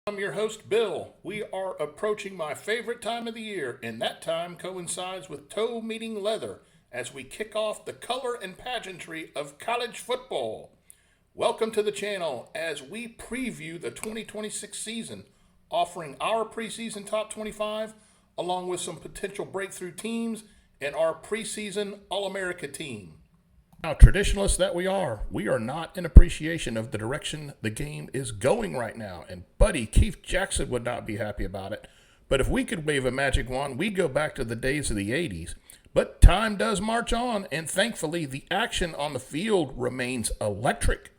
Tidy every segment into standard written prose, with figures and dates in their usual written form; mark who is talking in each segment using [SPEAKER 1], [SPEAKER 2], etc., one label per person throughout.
[SPEAKER 1] I'm your host, Bill. We are approaching my favorite time of the year, and that time coincides with toe meeting leather as we kick off the color and pageantry of college football. Welcome to the channel as we preview the 2026 season, offering our preseason top 25 along with some potential breakthrough teams and our preseason All-America team. Now, traditionalists that we are not in appreciation of the direction the game is going right now. And buddy, Keith Jackson would not be happy about it. But if we could wave a magic wand, we'd go back to the days of the 80s. But time does march on, and thankfully the action on the field remains electric.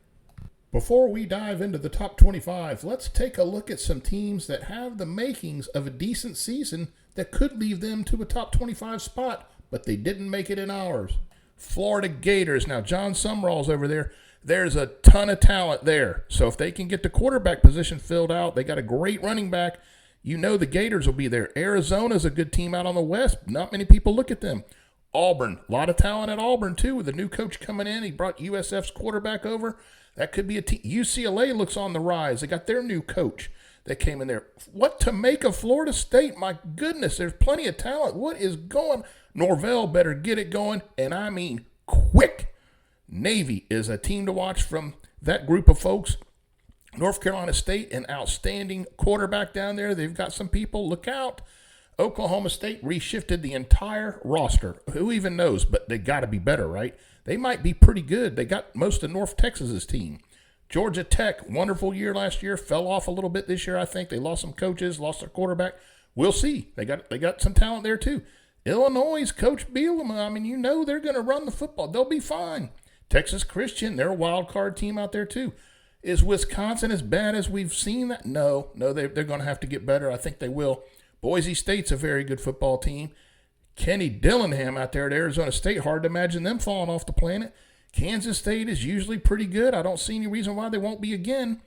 [SPEAKER 1] Before we dive into the top 25, let's take a look at some teams that have the makings of a decent season that could lead them to a top 25 spot, but they didn't make it in ours. Florida Gators. Now, John Sumrall's over there. There's a ton of talent there. So if they can get the quarterback position filled out, they got a great running back. You know the Gators will be there. Arizona's a good team out on the West. Not many people look at them. Auburn. A lot of talent at Auburn, too, with the new coach coming in. He brought USF's quarterback over. That could be a team. UCLA looks on the rise. They got their new coach that came in there. What to make of Florida State? My goodness, there's plenty of talent. What is going on? Norvell better get it going, and I mean quick. Navy is a team to watch from that group of folks. North Carolina State, an outstanding quarterback down there. They've got some people. Look out. Oklahoma State reshifted the entire roster. Who even knows? But they got to be better, right? They might be pretty good. They got most of North Texas's team. Georgia Tech, wonderful year last year. Fell off a little bit this year, I think. They lost some coaches, lost their quarterback. We'll see. They got some talent there, too. Illinois' Coach Bielema, I mean, you know they're going to run the football. They'll be fine. Texas Christian, they're a wild card team out there too. Is Wisconsin as bad as we've seen that? No, they're going to have to get better. I think they will. Boise State's a very good football team. Kenny Dillingham out there at Arizona State, hard to imagine them falling off the planet. Kansas State is usually pretty good. I don't see any reason why they won't be again.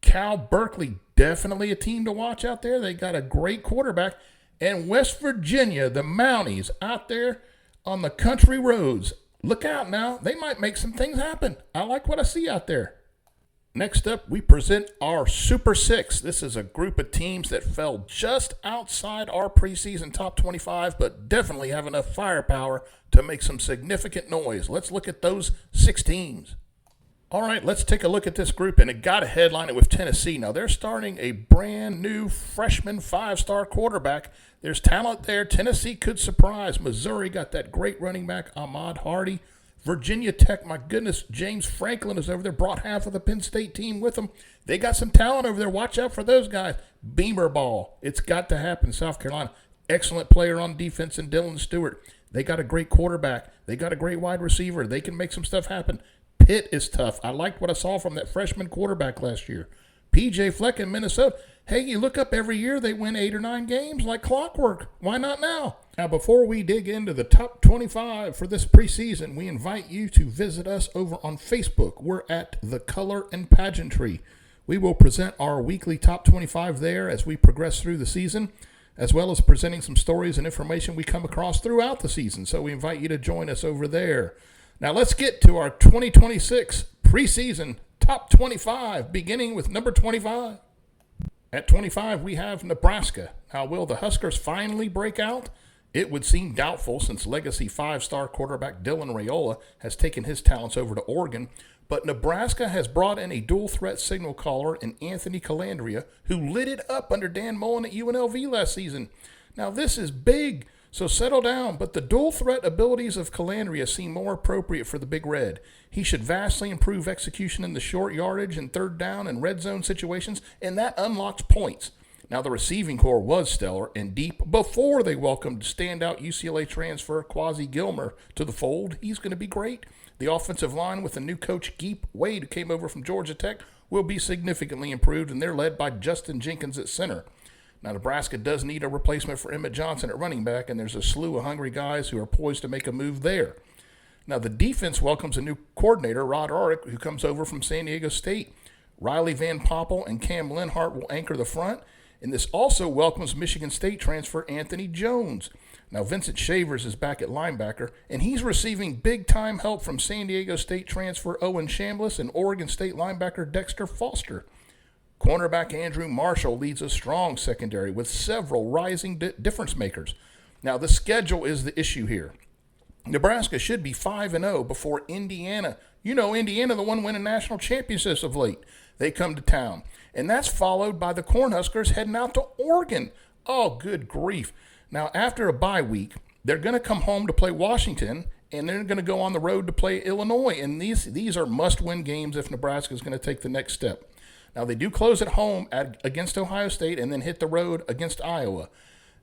[SPEAKER 1] Cal Berkeley, definitely a team to watch out there. They got a great quarterback. And West Virginia, the Mounties out there on the country roads. Look out now. They might make some things happen. I like what I see out there. Next up, we present our Super Six. This is a group of teams that fell just outside our preseason top 25, but definitely have enough firepower to make some significant noise. Let's look at those 6 teams. All right, let's take a look at this group, and it got to headline it with Tennessee. Now, they're starting a brand new freshman 5-star quarterback. There's talent there. Tennessee could surprise. Missouri got that great running back, Ahmad Hardy. Virginia Tech, my goodness, James Franklin is over there, brought half of the Penn State team with them. They got some talent over there. Watch out for those guys. Beamer ball. It's got to happen. South Carolina, excellent player on defense in Dylan Stewart. They got a great quarterback. They got a great wide receiver. They can make some stuff happen. Pitt is tough. I liked what I saw from that freshman quarterback last year. P.J. Fleck in Minnesota. Hey, you look up every year, they win 8 or 9 games like clockwork. Why not now? Now, before we dig into the top 25 for this preseason, we invite you to visit us over on Facebook. We're at The Color and Pageantry. We will present our weekly top 25 there as we progress through the season, as well as presenting some stories and information we come across throughout the season. So we invite you to join us over there. Now let's get to our 2026 preseason top 25, beginning with number 25. At 25, we have Nebraska. Now, will the Huskers finally break out? It would seem doubtful since legacy 5-star quarterback Dylan Raiola has taken his talents over to Oregon. But Nebraska has brought in a dual-threat signal caller in Anthony Calandria, who lit it up under Dan Mullen at UNLV last season. Now, this is big. So settle down, but the dual-threat abilities of Calandria seem more appropriate for the Big Red. He should vastly improve execution in the short yardage and third down and red zone situations, and that unlocks points. Now, the receiving corps was stellar and deep before they welcomed standout UCLA transfer Quasi Gilmer to the fold. He's going to be great. The offensive line with the new coach Geep Wade, who came over from Georgia Tech, will be significantly improved, and they're led by Justin Jenkins at center. Now, Nebraska does need a replacement for Emmett Johnson at running back, and there's a slew of hungry guys who are poised to make a move there. Now, the defense welcomes a new coordinator, Rod Arick, who comes over from San Diego State. Riley Van Poppel and Cam Lenhart will anchor the front, and this also welcomes Michigan State transfer Anthony Jones. Now, Vincent Shavers is back at linebacker, and he's receiving big-time help from San Diego State transfer Owen Chambliss and Oregon State linebacker Dexter Foster. Cornerback Andrew Marshall leads a strong secondary with several rising difference makers. Now, the schedule is the issue here. Nebraska should be 5-0 before Indiana. You know, Indiana, the one winning national championships of late. They come to town. And that's followed by the Cornhuskers heading out to Oregon. Oh, good grief. Now, after a bye week, they're going to come home to play Washington, and they're going to go on the road to play Illinois. And these are must-win games if Nebraska is going to take the next step. Now, they do close at home against Ohio State and then hit the road against Iowa.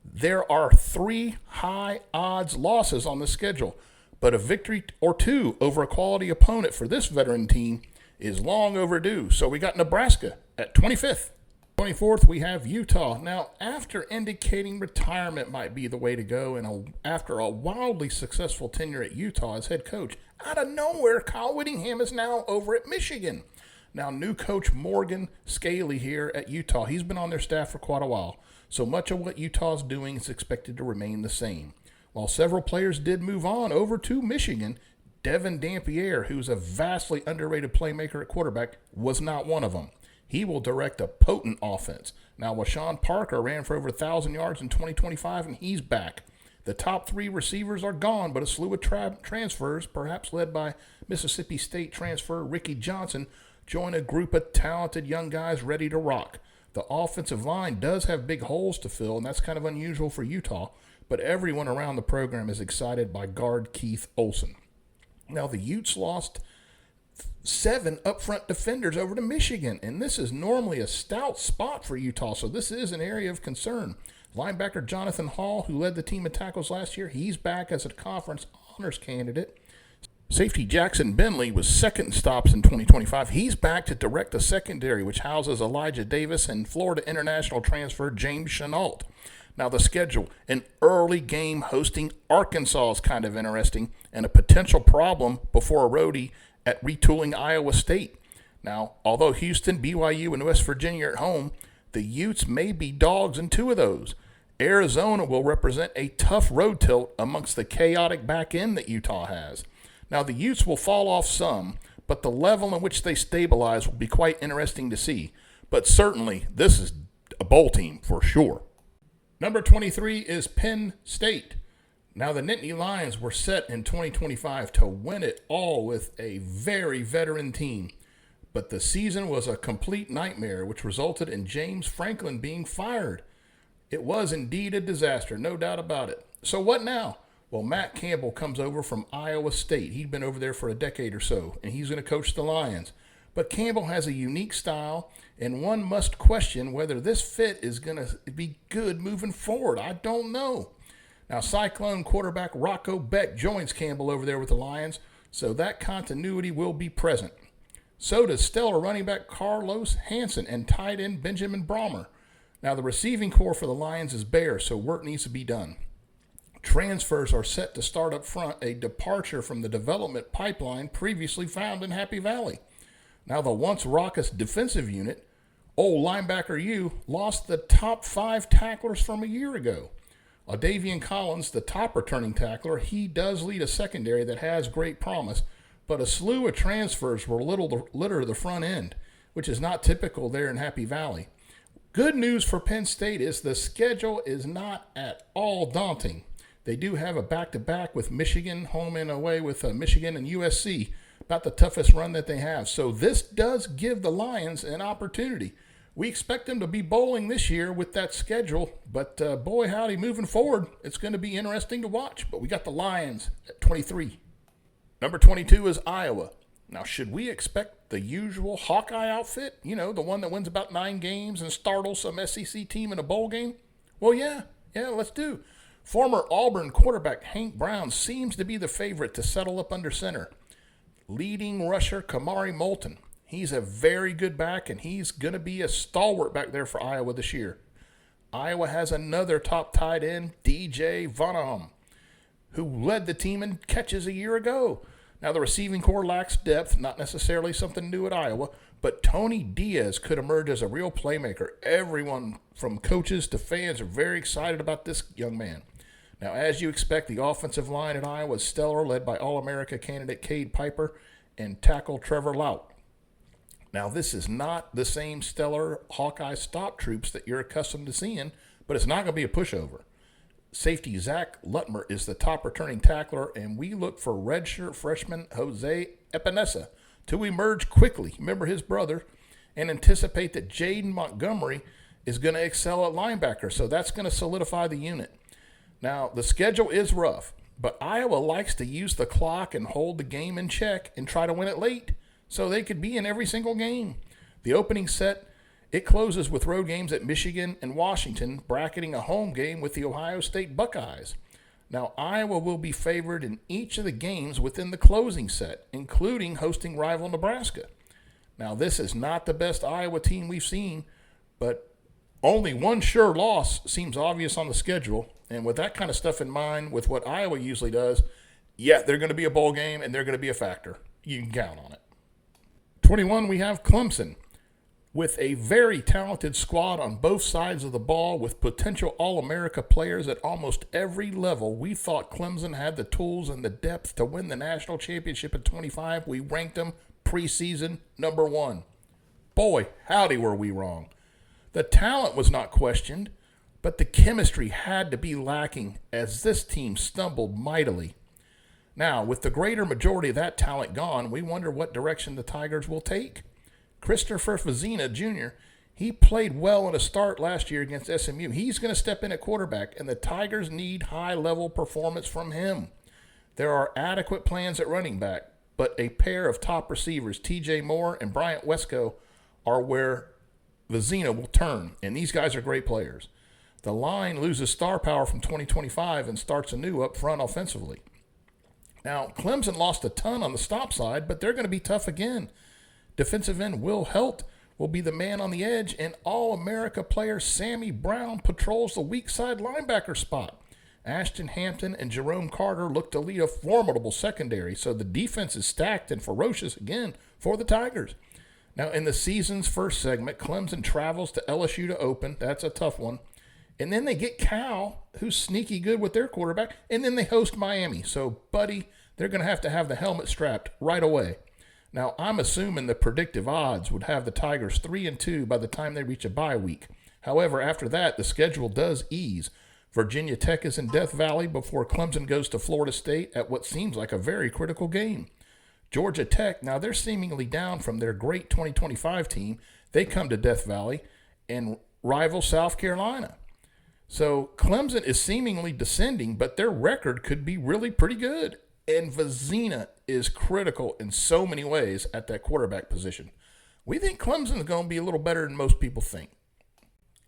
[SPEAKER 1] There are 3 high-odds losses on the schedule, but a victory or 2 over a quality opponent for this veteran team is long overdue. So we got Nebraska at 25th. 24th, we have Utah. Now, after indicating retirement might be the way to go, and after a wildly successful tenure at Utah as head coach, out of nowhere, Kyle Whittingham is now over at Michigan. Now, new coach Morgan Scaley here at Utah. He's been on their staff for quite a while. So much of what Utah's doing is expected to remain the same. While several players did move on over to Michigan, Devin Dampier, who's a vastly underrated playmaker at quarterback, was not one of them. He will direct a potent offense. Now, Washawn Parker ran for over 1,000 yards in 2025, and he's back. The top 3 receivers are gone, but a slew of transfers, perhaps led by Mississippi State transfer Ricky Johnson, join a group of talented young guys ready to rock. The offensive line does have big holes to fill, and that's kind of unusual for Utah, but everyone around the program is excited by guard Keith Olson. Now, the Utes lost 7 up-front defenders over to Michigan, and this is normally a stout spot for Utah, so this is an area of concern. Linebacker Jonathan Hall, who led the team in tackles last year, he's back as a conference honors candidate. Safety Jackson Bentley was second in stops in 2025. He's back to direct the secondary, which houses Elijah Davis and Florida international transfer James Chenault. Now, the schedule, an early game hosting Arkansas is kind of interesting, and a potential problem before a roadie at retooling Iowa State. Now, although Houston, BYU, and West Virginia are at home, the Utes may be dogs in 2 of those. Arizona will represent a tough road tilt amongst the chaotic back end that Utah has. Now, the Utes will fall off some, but the level in which they stabilize will be quite interesting to see. But certainly, this is a bowl team for sure. Number 23 is Penn State. Now, the Nittany Lions were set in 2025 to win it all with a very veteran team. But the season was a complete nightmare, which resulted in James Franklin being fired. It was indeed a disaster, no doubt about it. So what now? Well, Matt Campbell comes over from Iowa State. He'd been over there for a decade or so, and he's going to coach the Lions. But Campbell has a unique style, and one must question whether this fit is going to be good moving forward. I don't know. Now, Cyclone quarterback Rocco Beck joins Campbell over there with the Lions, so that continuity will be present. So does stellar running back Carlos Hansen and tight end Benjamin Brahmer. Now, the receiving core for the Lions is bare, so work needs to be done. Transfers are set to start up front, a departure from the development pipeline previously found in Happy Valley. Now, the once raucous defensive unit, old linebacker U, lost the top 5 tacklers from a year ago. Davian Collins, the top returning tackler, he does lead a secondary that has great promise, but a slew of transfers will litter the front end, which is not typical there in Happy Valley. Good news for Penn State is the schedule is not at all daunting. They do have a back-to-back with Michigan, home and away with Michigan and USC, about the toughest run that they have. So this does give the Lions an opportunity. We expect them to be bowling this year with that schedule, but boy howdy, moving forward, it's going to be interesting to watch. But we got the Lions at 23. Number 22 is Iowa. Now, should we expect the usual Hawkeye outfit? You know, the one that wins about 9 games and startles some SEC team in a bowl game? Well, yeah, let's do. Former Auburn quarterback Hank Brown seems to be the favorite to settle up under center. Leading rusher Kamari Moulton. He's a very good back, and he's going to be a stalwart back there for Iowa this year. Iowa has another top tight end, DJ Vonahum, who led the team in catches a year ago. Now, the receiving core lacks depth, not necessarily something new at Iowa, but Tony Diaz could emerge as a real playmaker. Everyone from coaches to fans are very excited about this young man. Now, as you expect, the offensive line at Iowa is stellar, led by All-America candidate Cade Piper and tackle Trevor Laut. Now, this is not the same stellar Hawkeye stop troops that you're accustomed to seeing, but it's not going to be a pushover. Safety Zach Lutmer is the top returning tackler, and we look for redshirt freshman Jose Epinesa to emerge quickly, remember his brother, and anticipate that Jaden Montgomery is going to excel at linebacker, so that's going to solidify the unit. Now, the schedule is rough, but Iowa likes to use the clock and hold the game in check and try to win it late, so they could be in every single game. The opening set, it closes with road games at Michigan and Washington, bracketing a home game with the Ohio State Buckeyes. Now, Iowa will be favored in each of the games within the closing set, including hosting rival Nebraska. Now, this is not the best Iowa team we've seen, but only one sure loss seems obvious on the schedule. And with that kind of stuff in mind, with what Iowa usually does, yeah, they're going to be a bowl game and they're going to be a factor. You can count on it. 21, we have Clemson. With a very talented squad on both sides of the ball with potential All-America players at almost every level, we thought Clemson had the tools and the depth to win the national championship at 25. We ranked them preseason number 1. Boy, howdy were we wrong. The talent was not questioned, but the chemistry had to be lacking as this team stumbled mightily. Now, with the greater majority of that talent gone, we wonder what direction the Tigers will take. Christopher Fazina Jr., he played well in a start last year against SMU. He's going to step in at quarterback, and the Tigers need high-level performance from him. There are adequate plans at running back, but a pair of top receivers, TJ Moore and Bryant Wesco, are where Fazina will turn, and these guys are great players. The line loses star power from 2025 and starts anew up front offensively. Now, Clemson lost a ton on the stop side, but they're going to be tough again. Defensive end Will Helt will be the man on the edge, and All-America player Sammy Brown patrols the weak side linebacker spot. Ashton Hampton and Jerome Carter look to lead a formidable secondary, so the defense is stacked and ferocious again for the Tigers. Now, in the season's first segment, Clemson travels to LSU to open. That's a tough one. And then they get Cal, who's sneaky good with their quarterback, and then they host Miami. So, buddy, they're going to have the helmet strapped right away. Now, I'm assuming the predictive odds would have the Tigers 3-2 by the time they reach a bye week. However, after that, the schedule does ease. Virginia Tech is in Death Valley before Clemson goes to Florida State at what seems like a very critical game. Georgia Tech, now they're seemingly down from their great 2025 team. They come to Death Valley and rival South Carolina. So Clemson is seemingly descending, but their record could be really pretty good. And Fazina is critical in so many ways at that quarterback position. We think Clemson is going to be a little better than most people think.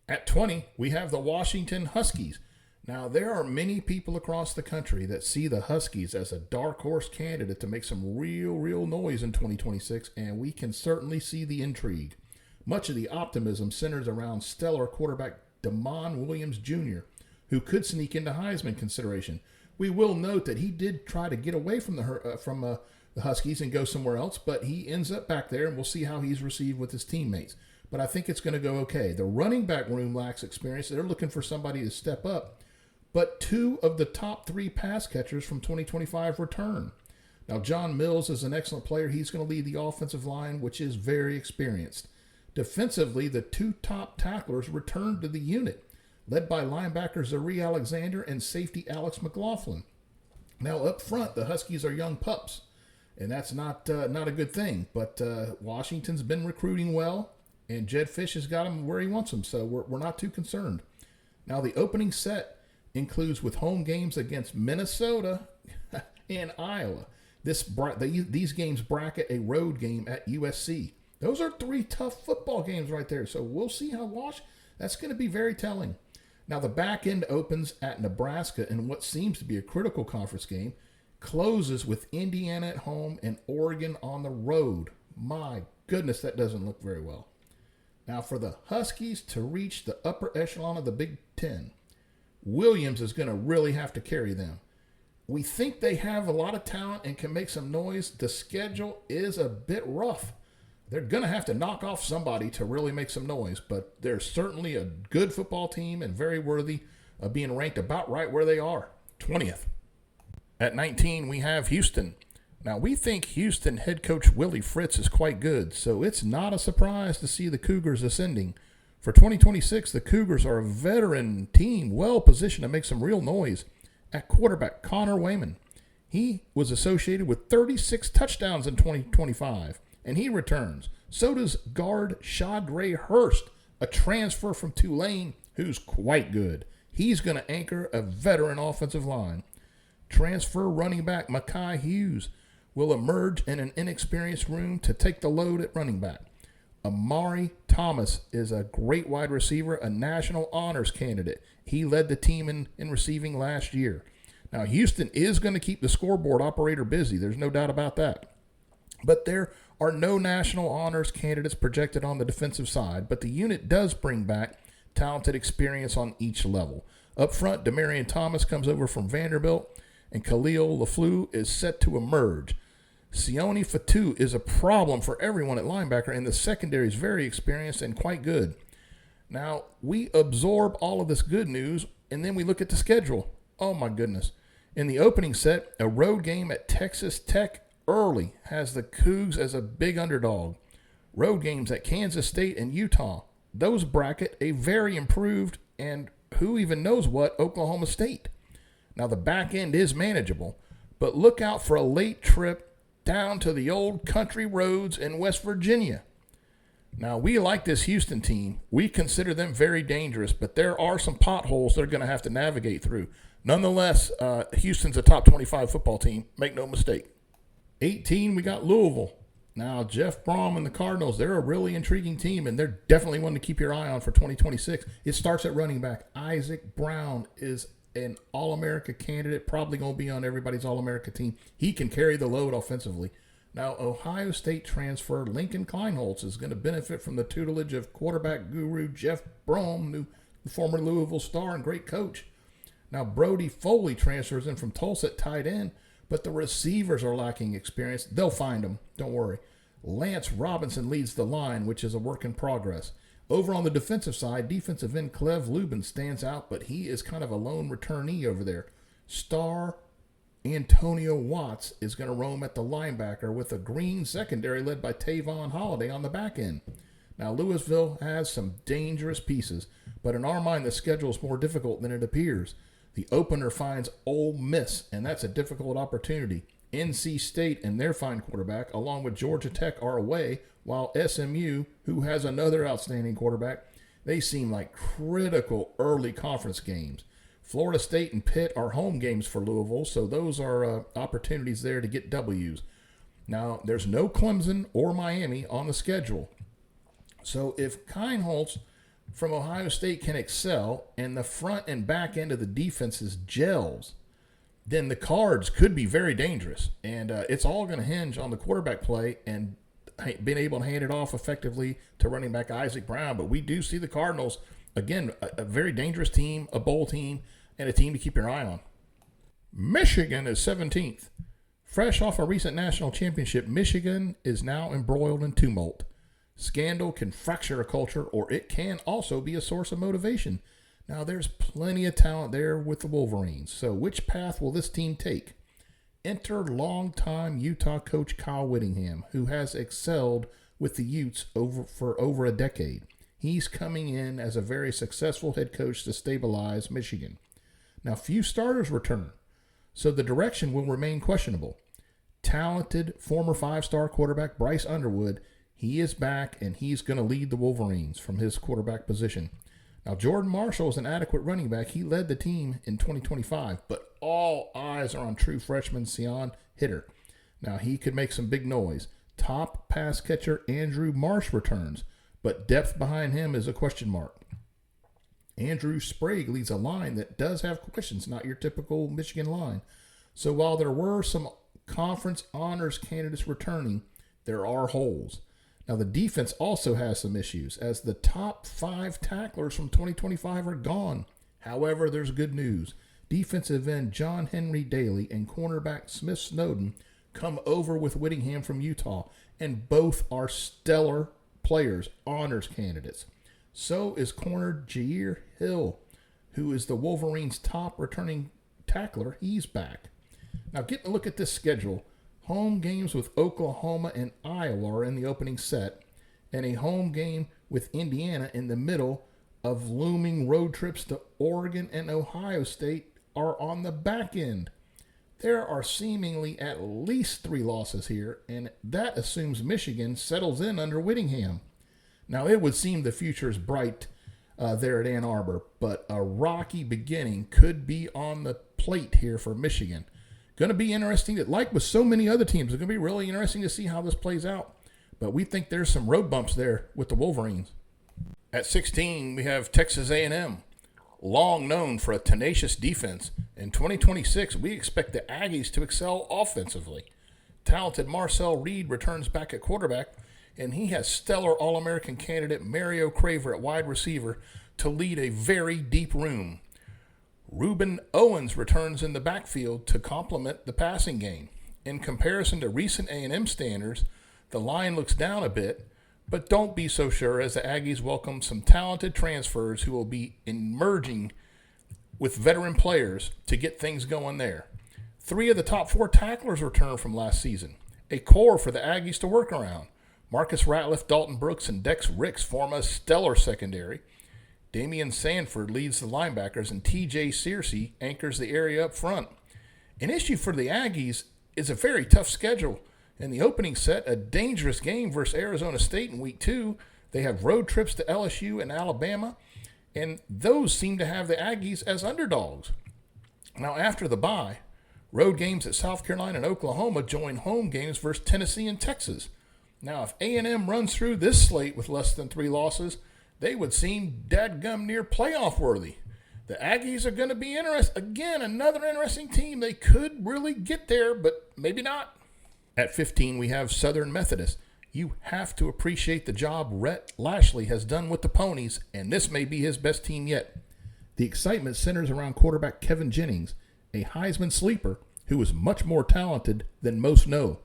[SPEAKER 1] At 20, we have the Washington Huskies. Now, there are many people across the country that see the Huskies as a dark horse candidate to make some real noise in 2026, and we can certainly see the intrigue. Much of the optimism centers around stellar quarterback Damon Williams Jr., who could sneak into Heisman consideration. We will note that he did try to get away from the Huskies and go somewhere else, but he ends up back there, and we'll see how he's received with his teammates. But I think it's going to go okay. The running back room lacks experience. They're looking for somebody to step up. But 2 of the top 3 pass catchers from 2025 return. Now, John Mills is an excellent player. He's going to lead the offensive line, which is very experienced. Defensively, the 2 top tacklers returned to the unit, led by linebacker Zari Alexander and safety Alex McLaughlin. Now, up front, the Huskies are young pups, and that's not a good thing. But Washington's been recruiting well, and Jed Fish has got him where he wants him, so we're not too concerned. Now, the opening set includes with home games against Minnesota and Iowa. These games bracket a road game at USC. Those are 3 tough football games right there, so we'll see how that's going to be very telling. Now, the back end opens at Nebraska in what seems to be a critical conference game, closes with Indiana at home and Oregon on the road. My goodness, that doesn't look very well. Now, for the Huskies to reach the upper echelon of the Big Ten, Williams is going to really have to carry them. We think they have a lot of talent and can make some noise. The schedule is a bit rough. They're going to have to knock off somebody to really make some noise, but they're certainly a good football team and very worthy of being ranked about right where they are, 20th. At 19, we have Houston. Now, we think Houston head coach Willie Fritz is quite good, so it's not a surprise to see the Cougars ascending. For 2026, the Cougars are a veteran team well positioned to make some real noise. At quarterback, Connor Wayman. He was associated with 36 touchdowns in 2025, and he returns. So does guard Shadray Hurst, a transfer from Tulane who's quite good. He's going to anchor a veteran offensive line. Transfer running back Mekhi Hughes will emerge in an inexperienced room to take the load at running back. Amari Thomas is a great wide receiver, a national honors candidate. He led the team in receiving last year. Now, Houston is going to keep the scoreboard operator busy. There's no doubt about that. But there are no national honors candidates projected on the defensive side, but the unit does bring back talented experience on each level. Up front, Demarion Thomas comes over from Vanderbilt, and Khalil LaFleur is set to emerge. Sione Fatu is a problem for everyone at linebacker, and the secondary is very experienced and quite good. Now, we absorb all of this good news, and then we look at the schedule. Oh, my goodness. In the opening set, a road game at Texas Tech early has the Cougs as a big underdog. Road games at Kansas State and Utah. Those bracket a very improved and who even knows what Oklahoma State. Now, the back end is manageable, but look out for a late trip down to the old country roads in West Virginia. Now, we like this Houston team. We consider them very dangerous, but there are some potholes they're going to have to navigate through. Nonetheless, Houston's a top 25 football team. Make no mistake. 18, we got Louisville. Now, Jeff Brom and the Cardinals, they're a really intriguing team, and they're definitely one to keep your eye on for 2026. It starts at running back. Isaac Brown is an All-America candidate, probably going to be on everybody's All-America team. He can carry the load offensively. Now, Ohio State transfer Lincoln Kleinholz is going to benefit from the tutelage of quarterback guru Jeff Brom, the former Louisville star and great coach. Now, Brody Foley transfers in from Tulsa at tight end, but the receivers are lacking experience. They'll find them. Don't worry. Lance Robinson leads the line, which is a work in progress. Over on the defensive side, defensive end Clev Lubin stands out, but he is kind of a lone returnee over there. Star Antonio Watts is going to roam at the linebacker with a green secondary led by Tavon Holiday on the back end. Now, Louisville has some dangerous pieces, but in our mind, the schedule is more difficult than it appears. The opener finds Ole Miss, and that's a difficult opportunity. NC State and their fine quarterback, along with Georgia Tech, are away, while SMU, who has another outstanding quarterback, they seem like critical early conference games. Florida State and Pitt are home games for Louisville, so those are opportunities there to get W's. Now, there's no Clemson or Miami on the schedule. So if Kleinholz from Ohio State can excel and the front and back end of the defenses gels, then the Cards could be very dangerous. And it's all going to hinge on the quarterback play and being able to hand it off effectively to running back Isaac Brown. But we do see the Cardinals, again, a very dangerous team, a bowl team, and a team to keep your eye on. Michigan is 17th. Fresh off a recent national championship, Michigan is now embroiled in tumult. Scandal can fracture a culture, or it can also be a source of motivation. Now, there's plenty of talent there with the Wolverines. So which path will this team take? Enter longtime Utah coach Kyle Whittingham, who has excelled with the Utes for over a decade. He's coming in as a very successful head coach to stabilize Michigan. Now, few starters return, so the direction will remain questionable. Talented former five-star quarterback Bryce Underwood, he is back, and he's going to lead the Wolverines from his quarterback position. Now, Jordan Marshall is an adequate running back. He led the team in 2025, but all eyes are on true freshman Sion Hitter. Now, he could make some big noise. Top pass catcher Andrew Marsh returns, but depth behind him is a question mark. Andrew Sprague leads a line that does have questions, not your typical Michigan line. So while there were some conference honors candidates returning, there are holes. Now, the defense also has some issues, as the top 5 tacklers from 2025 are gone. However, there's good news. Defensive end John Henry Daly and cornerback Smith Snowden come over with Whittingham from Utah, and both are stellar players, honors candidates. So is corner Jair Hill, who is the Wolverines' top returning tackler. He's back. Now, getting a look at this schedule, Home games with Oklahoma and Iowa are in the opening set, and a home game with Indiana in the middle of looming road trips to Oregon and Ohio State are on the back end. There are seemingly at least 3 losses here, and that assumes Michigan settles in under Whittingham. Now, it would seem the future is bright there at Ann Arbor, but a rocky beginning could be on the plate here for Michigan. Going to be interesting. Like with so many other teams, it's going to be really interesting to see how this plays out. But we think there's some road bumps there with the Wolverines. At 16, we have Texas A&M. Long known for a tenacious defense, in 2026, we expect the Aggies to excel offensively. Talented Marcel Reed returns back at quarterback, and he has stellar All-American candidate Mario Craver at wide receiver to lead a very deep room. Reuben Owens returns in the backfield to complement the passing game. In comparison to recent A&M standards, the line looks down a bit, but don't be so sure, as the Aggies welcome some talented transfers who will be emerging with veteran players to get things going there. 3 of the top 4 tacklers return from last season, a core for the Aggies to work around. Marcus Ratliff, Dalton Brooks, and Dex Ricks form a stellar secondary. Damian Sanford leads the linebackers, and TJ Searcy anchors the area up front. An issue for the Aggies is a very tough schedule. In the opening set, a dangerous game versus Arizona State in week 2. They have road trips to LSU and Alabama, and those seem to have the Aggies as underdogs. Now, after the bye, road games at South Carolina and Oklahoma join home games versus Tennessee and Texas. Now, if A&M runs through this slate with less than 3 losses, they would seem dadgum near playoff worthy. The Aggies are going to be interesting. Again, another interesting team. They could really get there, but maybe not. At 15, we have Southern Methodist. You have to appreciate the job Rhett Lashley has done with the Ponies, and this may be his best team yet. The excitement centers around quarterback Kevin Jennings, a Heisman sleeper who is much more talented than most know.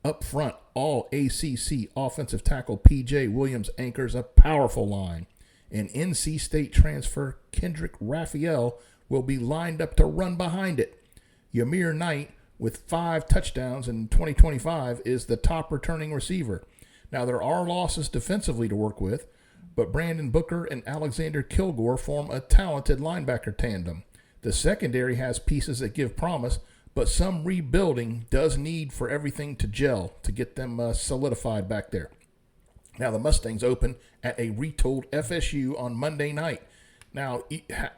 [SPEAKER 1] Up front, all ACC offensive tackle P.J. Williams anchors a powerful line, and NC State transfer Kendrick Raphael will be lined up to run behind it. Ymir Knight, with 5 touchdowns in 2025, is the top returning receiver. Now, there are losses defensively to work with, but Brandon Booker and Alexander Kilgore form a talented linebacker tandem. The secondary has pieces that give promise, but some rebuilding does need for everything to gel to get them solidified back there. Now, the Mustangs open at a retooled FSU on Monday night. Now,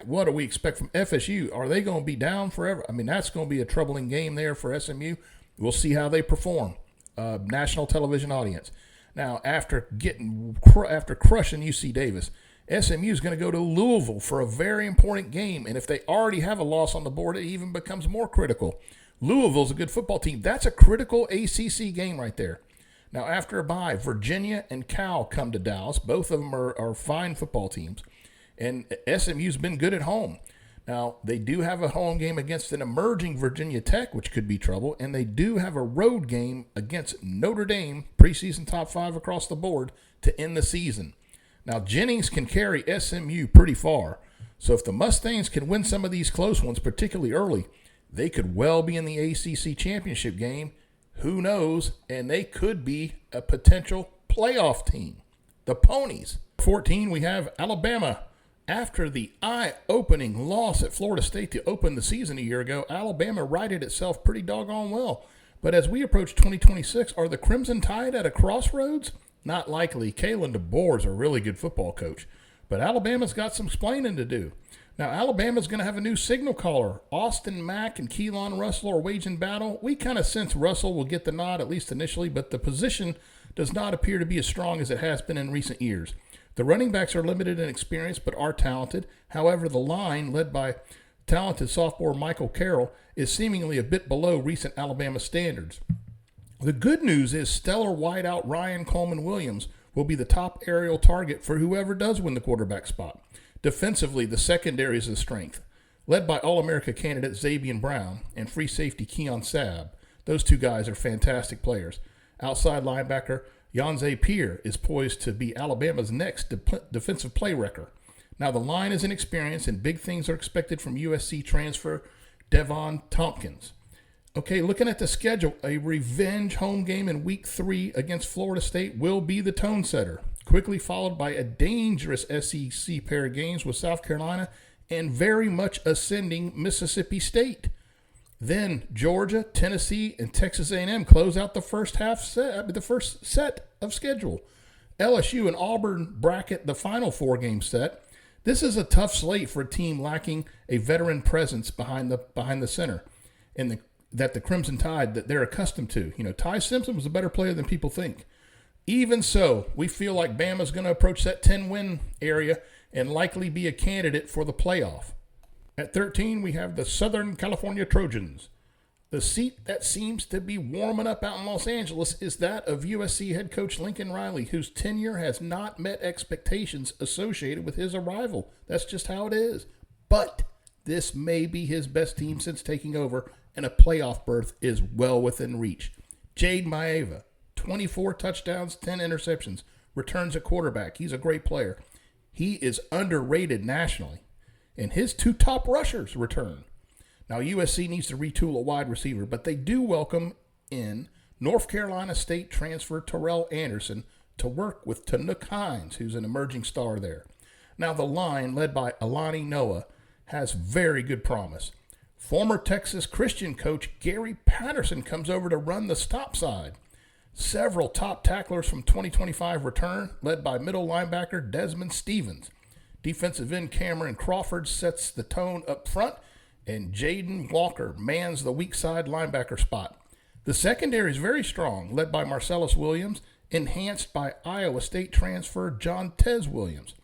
[SPEAKER 1] what do we expect from FSU? Are they going to be down forever? I mean, that's going to be a troubling game there for SMU. We'll see how they perform. National television audience. Now, after crushing UC Davis, SMU is going to go to Louisville for a very important game. And if they already have a loss on the board, it even becomes more critical. Louisville's a good football team. That's a critical ACC game right there. Now, after a bye, Virginia and Cal come to Dallas. Both of them are fine football teams. And SMU's been good at home. Now, they do have a home game against an emerging Virginia Tech, which could be trouble, and they do have a road game against Notre Dame, preseason top 5 across the board, to end the season. Now, Jennings can carry SMU pretty far, so if the Mustangs can win some of these close ones, particularly early, they could well be in the ACC championship game. Who knows? And they could be a potential playoff team. The Ponies. 14, we have Alabama. After the eye-opening loss at Florida State to open the season a year ago, Alabama righted itself pretty doggone well. But as we approach 2026, are the Crimson Tide at a crossroads? Not likely. Kalen DeBoer is a really good football coach. But Alabama's got some explaining to do. Now, Alabama's going to have a new signal caller. Austin Mack and Keelan Russell are waging battle. We kind of sense Russell will get the nod, at least initially, but the position does not appear to be as strong as it has been in recent years. The running backs are limited in experience but are talented. However, the line, led by talented sophomore Michael Carroll, is seemingly a bit below recent Alabama standards. The good news is stellar wideout Ryan Coleman Williams will be the top aerial target for whoever does win the quarterback spot. Defensively, the secondary is a strength, led by All-America candidate Xavier Brown and free safety Keon Sabb. Those 2 guys are fantastic players. Outside linebacker Yanze Pierre is poised to be Alabama's next defensive play wrecker. Now, the line is inexperienced, and big things are expected from USC transfer Devon Tompkins. Okay, looking at the schedule, a revenge home game in week 3 against Florida State will be the tone setter, quickly followed by a dangerous SEC pair of games with South Carolina and very much ascending Mississippi State. Then Georgia, Tennessee, and Texas A&M close out the first set of schedule. LSU and Auburn bracket the final 4-game set. This is a tough slate for a team lacking a veteran presence behind the center, and that the Crimson Tide that they're accustomed to. Ty Simpson was a better player than people think. Even so, we feel like Bama's going to approach that 10-win area and likely be a candidate for the playoff. At 13, we have the Southern California Trojans. The seat that seems to be warming up out in Los Angeles is that of USC head coach Lincoln Riley, whose tenure has not met expectations associated with his arrival. That's just how it is. But this may be his best team since taking over, and a playoff berth is well within reach. Jade Maeva, 24 touchdowns, 10 interceptions, returns at quarterback. He's a great player. He is underrated nationally, and his 2 top rushers return. Now, USC needs to retool a wide receiver, but they do welcome in North Carolina State transfer Terrell Anderson to work with Tanook Hines, who's an emerging star there. Now, the line, led by Alani Noah, has very good promise. Former Texas Christian coach Gary Patterson comes over to run the stop side. Several top tacklers from 2025 return, led by middle linebacker Desmond Stevens. Defensive end Cameron Crawford sets the tone up front, and Jaden Walker mans the weak side linebacker spot. The secondary is very strong, led by Marcellus Williams, enhanced by Iowa State transfer John Tez Williams.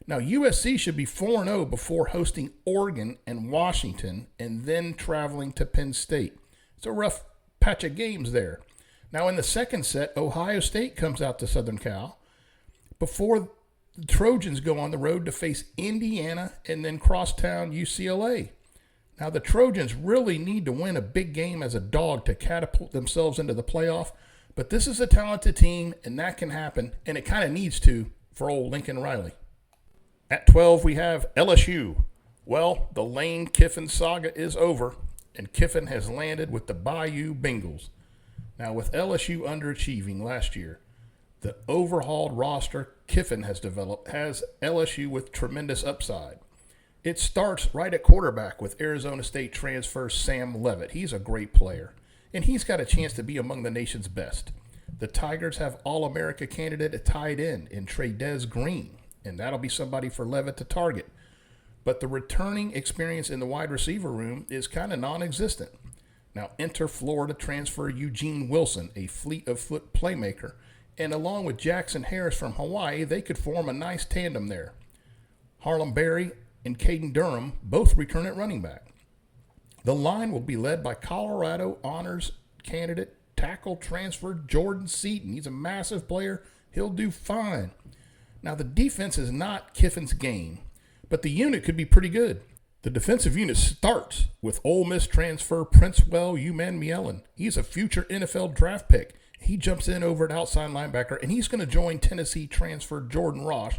[SPEAKER 1] Now, USC should be 4-0 before hosting Oregon and Washington and then traveling to Penn State. It's a rough patch of games there. Now, in the second set, Ohio State comes out to Southern Cal before the Trojans go on the road to face Indiana and then crosstown UCLA. Now, the Trojans really need to win a big game as a dog to catapult themselves into the playoff, but this is a talented team, and that can happen, and it kind of needs to for old Lincoln Riley. At 12, we have LSU. Well, the Lane Kiffin saga is over, and Kiffin has landed with the Bayou Bengals. Now, with LSU underachieving last year, the overhauled roster Kiffin has developed has LSU with tremendous upside. It starts right at quarterback with Arizona State transfer Sam Leavitt. He's a great player, and he's got a chance to be among the nation's best. The Tigers have All-America candidate at tight end in Trey'Dez Green, and that'll be somebody for Leavitt to target. But the returning experience in the wide receiver room is kind of non-existent. Now, enter Florida transfer Eugene Wilson, a fleet-of-foot playmaker, and along with Jackson Harris from Hawaii, they could form a nice tandem there. Harlem Berry and Caden Durham both return at running back. The line will be led by Colorado honors candidate tackle transfer Jordan Seaton. He's a massive player. He'll do fine. Now, the defense is not Kiffin's game, but the unit could be pretty good. The defensive unit starts with Ole Miss transfer Princewell Umanmielen. He's a future NFL draft pick. He jumps in over at outside linebacker, and he's going to join Tennessee transfer Jordan Ross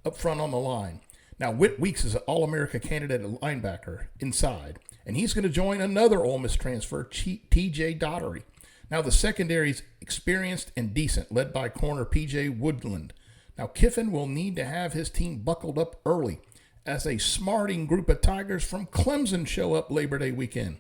[SPEAKER 1] up front on the line. Now, Whit Weeks is an All-America candidate at linebacker inside, and he's going to join another Ole Miss transfer, T.J. Daugherty. Now, the secondary is experienced and decent, led by corner P.J. Woodland. Now, Kiffin will need to have his team buckled up early as a smarting group of Tigers from Clemson show up Labor Day weekend.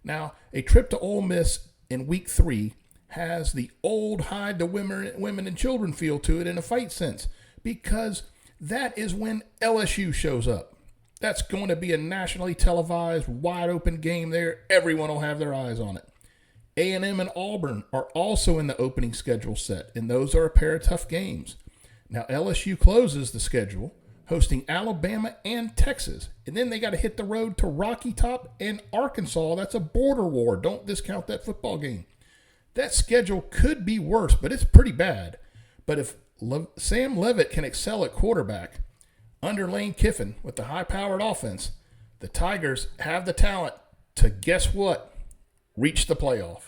[SPEAKER 1] Now, a trip to Ole Miss in Week 3 has the old hide the women and children feel to it in a fight sense, because that is when LSU shows up. That's going to be a nationally televised, wide-open game there. Everyone will have their eyes on it. A&M and Auburn are also in the opening schedule set, and those are a pair of tough games. Now, LSU closes the schedule, hosting Alabama and Texas, and then they got to hit the road to Rocky Top and Arkansas. That's a border war. Don't discount that football game. That schedule could be worse, but it's pretty bad. But if Sam Leavitt can excel at quarterback under Lane Kiffin with the high-powered offense, the Tigers have the talent to, guess what, reach the playoff.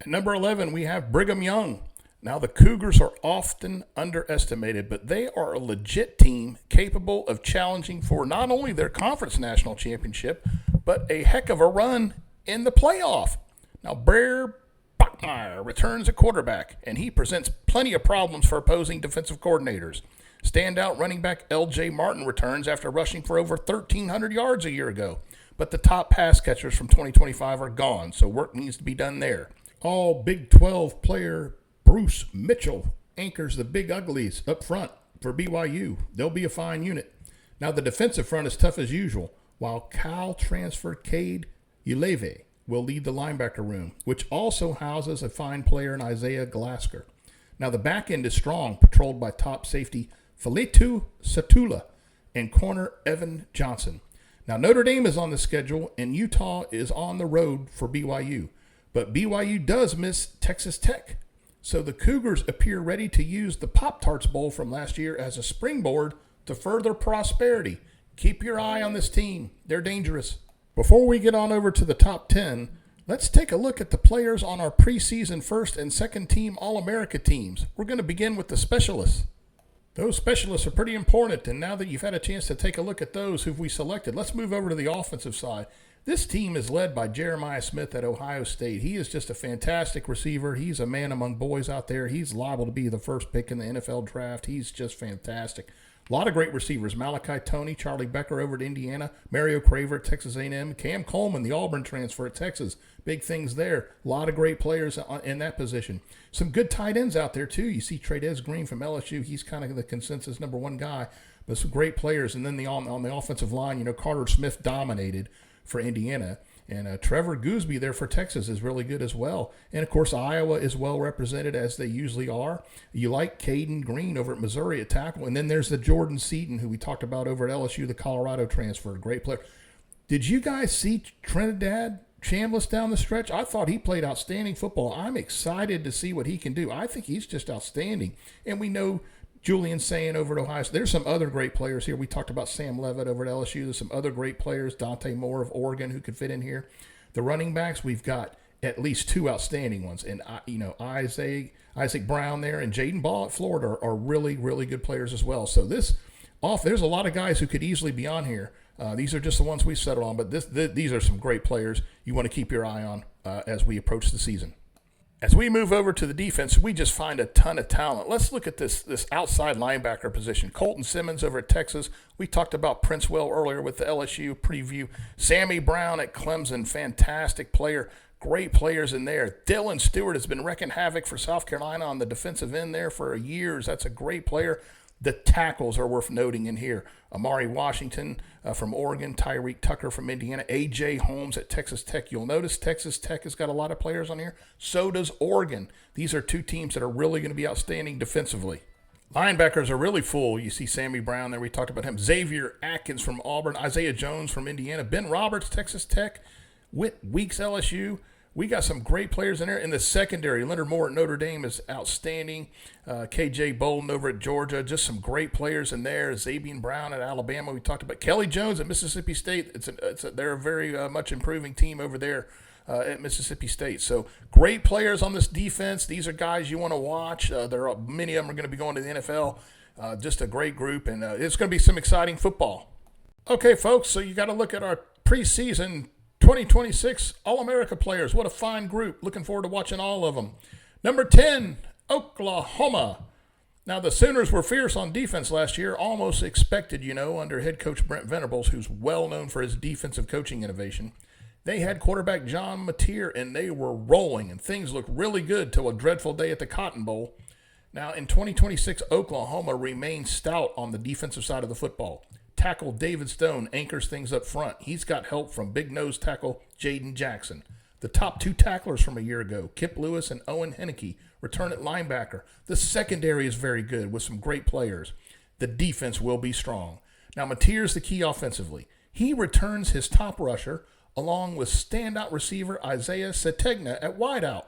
[SPEAKER 1] At number 11, we have Brigham Young. Now, the Cougars are often underestimated, but they are a legit team capable of challenging for not only their conference national championship, but a heck of a run in the playoff. Now, Brer Bachmeier returns a quarterback, and he presents plenty of problems for opposing defensive coordinators. Standout running back L.J. Martin returns after rushing for over 1,300 yards a year ago. But the top pass catchers from 2025 are gone, so work needs to be done there. All Big 12 player Bruce Mitchell anchors the Big Uglies up front for BYU. They'll be a fine unit. Now, the defensive front is tough as usual, while Cal transfer Cade Uleve will lead the linebacker room, which also houses a fine player in Isaiah Glasker. Now, the back end is strong, patrolled by top safety Felitu Satula and corner Evan Johnson. Now, Notre Dame is on the schedule, and Utah is on the road for BYU. But BYU does miss Texas Tech. So the Cougars appear ready to use the Pop-Tarts Bowl from last year as a springboard to further prosperity. Keep your eye on this team. They're dangerous. Before we get on over to the top 10, let's take a look at the players on our preseason first and second team All-America teams. We're going to begin with the specialists. Those specialists are pretty important, and now that you've had a chance to take a look at those who we selected, let's move over to the offensive side. This team is led by Jeremiah Smith at Ohio State. He is just a fantastic receiver. He's a man among boys out there. He's liable to be the first pick in the NFL draft. He's just fantastic. A lot of great receivers. Malachi Toney, Charlie Becker over at Indiana, Mario Craver at Texas A&M, Cam Coleman, the Auburn transfer at Texas. Big things there. A lot of great players in that position. Some good tight ends out there, too. You see Trey'Dez Green from LSU. He's kind of the consensus number one guy, but some great players. And then on the offensive line, Carter Smith dominated for Indiana. And Trevor Gooseby there for Texas is really good as well. And, of course, Iowa is well represented, as they usually are. You like Caden Green over at Missouri at tackle. And then there's the Jordan Seaton, who we talked about over at LSU, the Colorado transfer. Great player. Did you guys see Trinidad Chambliss down the stretch? I thought he played outstanding football. I'm excited to see what he can do. I think he's just outstanding. And we know Julian Sayin over at Ohio State. There's some other great players here. We talked about Sam Levitt over at LSU. There's some other great players, Dante Moore of Oregon, who could fit in here. The running backs, we've got at least two outstanding ones. And, Isaac Brown there and Jaden Ball at Florida are really, really good players as well. So there's a lot of guys who could easily be on here. These are just the ones we settled on, but these are some great players you want to keep your eye on as we approach the season. As we move over to the defense, we just find a ton of talent. Let's look at this outside linebacker position. Colton Simmons over at Texas. We talked about Princewell earlier with the LSU preview. Sammy Brown at Clemson, fantastic player. Great players in there. Dylan Stewart has been wrecking havoc for South Carolina on the defensive end there for years. That's a great player. The tackles are worth noting in here. Amari Washington from Oregon, Tyreek Tucker from Indiana, A.J. Holmes at Texas Tech. You'll notice Texas Tech has got a lot of players on here. So does Oregon. These are two teams that are really going to be outstanding defensively. Linebackers are really full. You see Sammy Brown there. We talked about him. Xavier Atkins from Auburn, Isaiah Jones from Indiana, Ben Roberts, Texas Tech, Whit Weeks, LSU. We got some great players in there. In the secondary, Leonard Moore at Notre Dame is outstanding. KJ Bolden over at Georgia, just some great players in there. Zabian Brown at Alabama, we talked about. Kelly Jones at Mississippi State. They're a very much improving team over there at Mississippi State. So great players on this defense. These are guys you want to watch. Many of them are going to be going to the NFL. Just a great group, and it's going to be some exciting football. Okay, folks, so you got to look at our preseason 2026 All-America players. What a fine group. Looking forward to watching all of them. Number 10, Oklahoma. Now, the Sooners were fierce on defense last year, almost expected, under head coach Brent Venables, who's well known for his defensive coaching innovation. They had quarterback John Mateer, and they were rolling, and things looked really good till a dreadful day at the Cotton Bowl. Now, in 2026, Oklahoma remains stout on the defensive side of the football. Tackle David Stone anchors things up front. He's got help from big nose tackle Jaden Jackson. The top two tacklers from a year ago, Kip Lewis and Owen Henneke, return at linebacker. The secondary is very good with some great players. The defense will be strong. Now, Mateer's the key offensively. He returns his top rusher along with standout receiver Isaiah Setegna at wideout.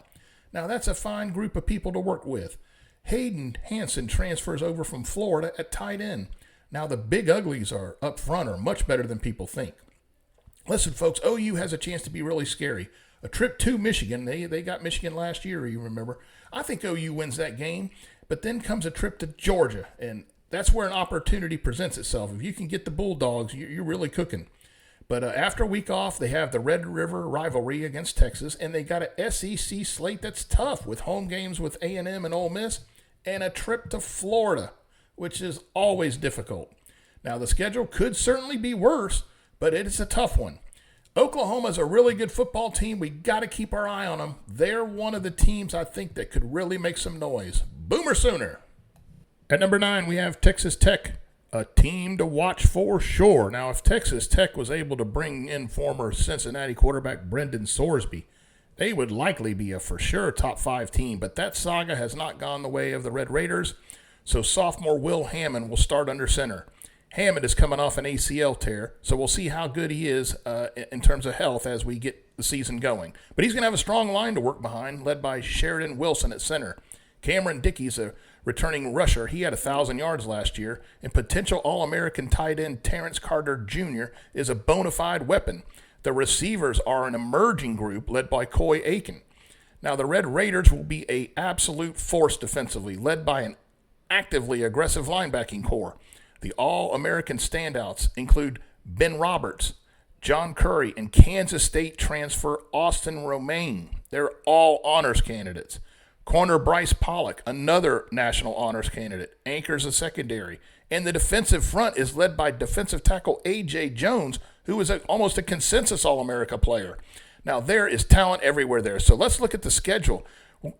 [SPEAKER 1] Now, that's a fine group of people to work with. Hayden Hansen transfers over from Florida at tight end. Now, the big uglies are up front are much better than people think. Listen, folks, OU has a chance to be really scary. A trip to Michigan. They got Michigan last year, you remember. I think OU wins that game, but then comes a trip to Georgia, and that's where an opportunity presents itself. If you can get the Bulldogs, you're really cooking. But after a week off, they have the Red River rivalry against Texas, and they got a SEC slate that's tough with home games with A&M and Ole Miss and a trip to Florida, which is always difficult. Now, the schedule could certainly be worse, but it's a tough one. Oklahoma's a really good football team. We got to keep our eye on them. They're one of the teams I think that could really make some noise. Boomer Sooner. At number 9, we have Texas Tech, a team to watch for sure. Now, if Texas Tech was able to bring in former Cincinnati quarterback Brendan Sorsby, they would likely be a for sure top 5 team, but that saga has not gone the way of the Red Raiders, so sophomore Will Hammond will start under center. Hammond is coming off an ACL tear, so we'll see how good he is in terms of health as we get the season going. But he's going to have a strong line to work behind, led by Sheridan Wilson at center. Cameron Dickey's a returning rusher. He had 1,000 yards last year, and potential All-American tight end Terrence Carter Jr. is a bona fide weapon. The receivers are an emerging group led by Coy Aiken. Now, the Red Raiders will be an absolute force defensively, led by an actively aggressive linebacking core. The All-American standouts include Ben Roberts, John Curry, and Kansas State transfer Austin Romaine. They're all honors candidates. Corner Bryce Pollock, another national honors candidate, anchors the secondary. And the defensive front is led by defensive tackle A.J. Jones, who is almost a consensus All-America player. Now, there is talent everywhere there. So let's look at the schedule.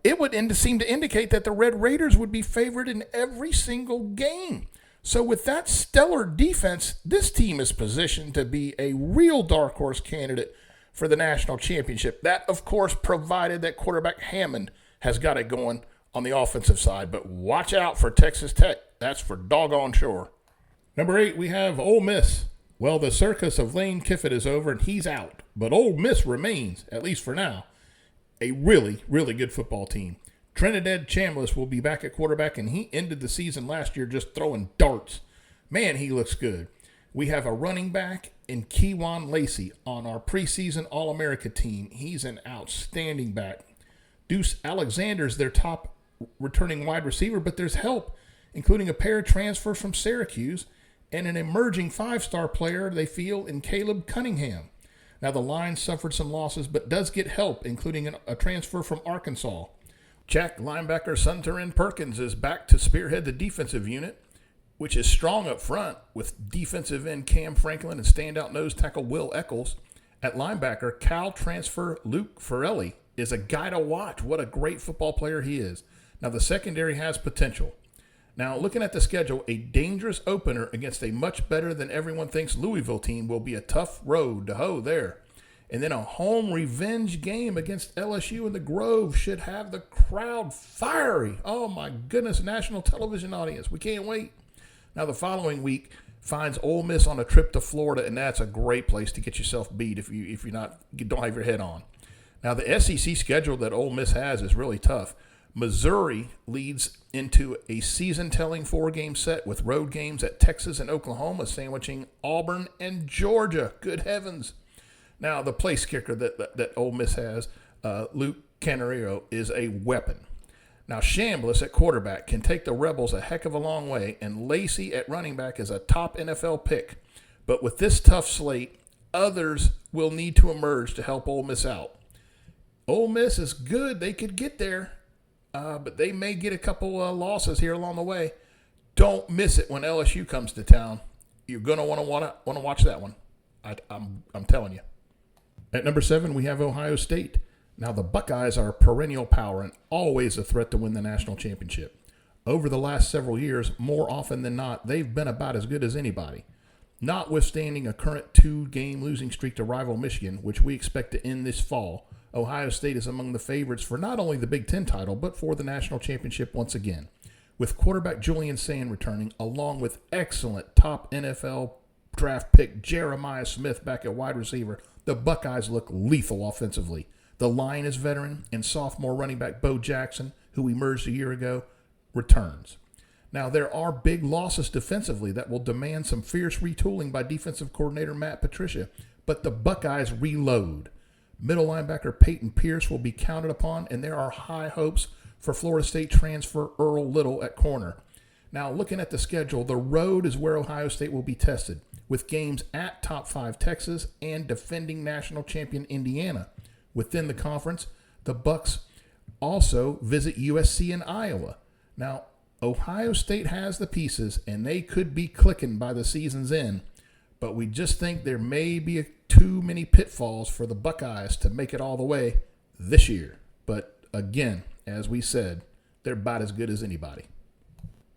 [SPEAKER 1] It would seem to indicate that the Red Raiders would be favored in every single game. So with that stellar defense, this team is positioned to be a real dark horse candidate for the national championship. That, of course, provided that quarterback Hammond has got it going on the offensive side. But watch out for Texas Tech. That's for doggone sure. Number 8, we have Ole Miss. Well, the circus of Lane Kiffin is over and he's out. But Ole Miss remains, at least for now, a really, really good football team. Trinidad Chambliss will be back at quarterback, and he ended the season last year just throwing darts. Man, he looks good. We have a running back in Keywan Lacey on our preseason All-America team. He's an outstanding back. Deuce Alexander's their top returning wide receiver, but there's help, including a pair of transfers from Syracuse and an emerging 5-star player they feel in Caleb Cunningham. Now, the line suffered some losses, but does get help, including a transfer from Arkansas. Jack linebacker Sunterin Perkins is back to spearhead the defensive unit, which is strong up front with defensive end Cam Franklin and standout nose tackle Will Eccles. At linebacker, Cal transfer Luke Farrelly is a guy to watch. What a great football player he is. Now, the secondary has potential. Now, looking at the schedule, a dangerous opener against a much better than everyone thinks Louisville team will be a tough road to hoe there. And then a home revenge game against LSU in the Grove should have the crowd fiery. Oh, my goodness, national television audience. We can't wait. Now, the following week finds Ole Miss on a trip to Florida, and that's a great place to get yourself beat if you don't have your head on. Now, the SEC schedule that Ole Miss has is really tough. Missouri leads into a season-telling 4-game set with road games at Texas and Oklahoma, sandwiching Auburn and Georgia. Good heavens. Now, the place kicker that Ole Miss has, Luke Canario, is a weapon. Now, Chambliss at quarterback can take the Rebels a heck of a long way, and Lacey at running back is a top NFL pick. But with this tough slate, others will need to emerge to help Ole Miss out. Ole Miss is good. They could get there, but they may get a couple losses here along the way. Don't miss it when LSU comes to town. You're going to want to watch that one. I'm telling you. At number 7, we have Ohio State. Now, the Buckeyes are a perennial power and always a threat to win the national championship. Over the last several years, more often than not, they've been about as good as anybody. Notwithstanding a current 2-game losing streak to rival Michigan, which we expect to end this fall, Ohio State is among the favorites for not only the Big Ten title, but for the national championship once again. With quarterback Julian Sand returning, along with excellent top NFL draft pick Jeremiah Smith back at wide receiver, the Buckeyes look lethal offensively. The line is veteran, and sophomore running back Bo Jackson, who emerged a year ago, returns. Now, there are big losses defensively that will demand some fierce retooling by defensive coordinator Matt Patricia, but the Buckeyes reload. Middle linebacker Peyton Pierce will be counted upon, and there are high hopes for Florida State transfer Earl Little at corner. Now, looking at the schedule, the road is where Ohio State will be tested, with games at top 5 Texas and defending national champion Indiana. Within the conference, the Bucks also visit USC in Iowa. Now, Ohio State has the pieces, and they could be clicking by the season's end, but we just think there may be too many pitfalls for the Buckeyes to make it all the way this year. But again, as we said, they're about as good as anybody.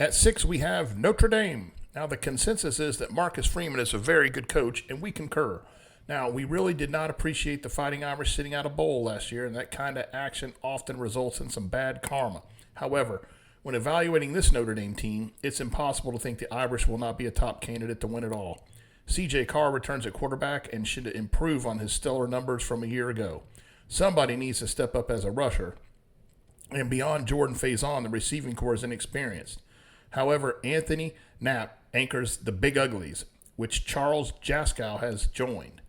[SPEAKER 1] At 6, we have Notre Dame. Now, the consensus is that Marcus Freeman is a very good coach, and we concur. Now, we really did not appreciate the Fighting Irish sitting out a bowl last year, and that kind of action often results in some bad karma. However, when evaluating this Notre Dame team, it's impossible to think the Irish will not be a top candidate to win it all. C.J. Carr returns at quarterback and should improve on his stellar numbers from a year ago. Somebody needs to step up as a rusher, and beyond Jordan Faison, the receiving corps is inexperienced. However, Anthony Knapp anchors the Big Uglies, which Charles Jaskow has joined.